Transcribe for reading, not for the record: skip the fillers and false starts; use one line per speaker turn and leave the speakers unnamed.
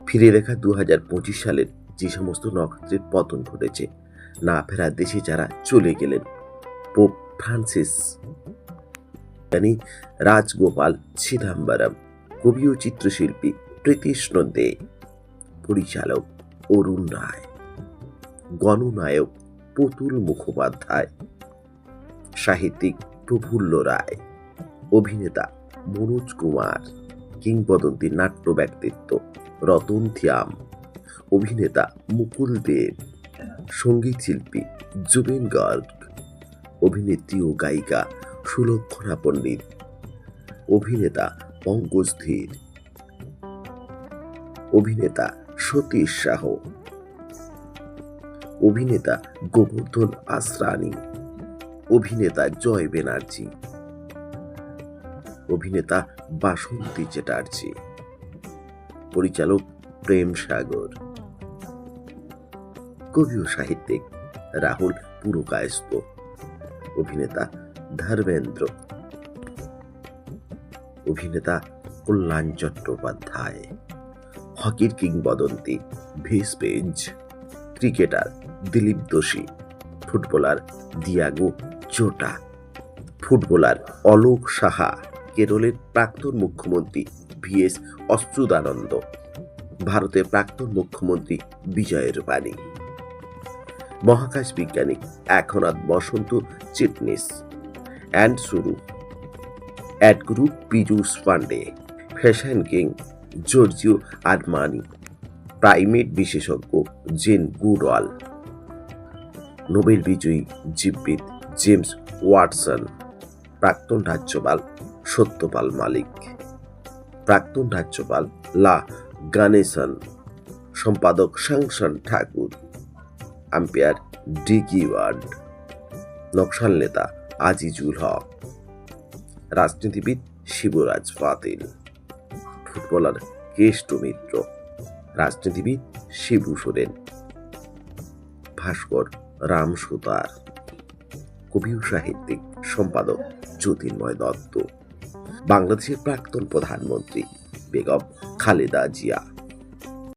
ফিরে দেখা 2025 সালের যে সমস্ত নক্ষত্রের পতন ঘটেছে, না ফেরা দেশে যারা চলে গেলেন, পোপ ফ্রান্সিস, রাজগোপাল চিদাম্বরম, কবি ও চিত্রশিল্পী প্রীতিষ্ণ দে, পরিচালক অরুণ রায়, গণনায়ক পুতুল মুখোপাধ্যায়, সাহিত্যিক প্রফুল্ল রায়, অভিনেতা মনোজ কুমার, কিংবদন্তি নাট্য ব্যক্তিত্ব রতন ধিয়াম, অভিনেতা মুকুল দেব, সঙ্গীত শিল্পী জুবিন গার্গ, অভিনেত্রী ও গায়িকা সুলক্ষণা পণ্ডিত, অভিনেতা পঙ্কজ ধীর, অভিনেতা সতীশ সাহ, অভিনেতা গোবর্ধন আসরানি, অভিনেতা জয় ব্যানার্জি, অভিনেতা বাসন্তী চ্যাটার্জি, পরিচালক প্রেম সাগর, কবি ও সাহিত্যিক রাহুল পুরকায়স্থ, অভিনেতা ধর্মেন্দ্র, অভিনেতা কল্যাণ চট্টোপাধ্যায়, হকির কিংবদন্তি ভিস page, cricketer Dilip Doshi, footballer Diogo Jota, footballer Alok Saha, কেরলের প্রাক্তন মুখ্যমন্ত্রী ভিএস অচ্যুতানন্দ, ভারতের প্রাক্তন মুখ্যমন্ত্রী বিজয় রূপানী, মহাকাশ বিজ্ঞানী একনাথ বসন্ত চিটনিস অ্যান্ড শুরু, অ্যাডগুরু Piyush Pande, fashion king Giorgio Armani, primate বিশেষজ্ঞ জেন গুডওয়াল, নোবেল বিজয়ী জীববিদ জেমস ওয়াটসন, প্রাক্তন রাজ্যপাল সত্যপাল মালিক, প্রাক্তন রাজ্যপাল লা গানেসন, সম্পাদক শাংশন ঠাকুর, আম্পায়ার ডিকি ওয়ার্ড, নকশাল নেতা আজিজুল হক, রাজনীতিবিদ শিবরাজ পাতিল, ফুটবলার কেষ্ট মিত্র, রাজনীতিবিদ শিবু সোরেন, ভাস্কর রাম সুতার, কবি ও সাহিত্যিক সম্পাদক জ্যোতির্ময় দত্ত, বাংলাদেশের প্রাক্তন প্রধানমন্ত্রী বেগম খালেদা জিয়া।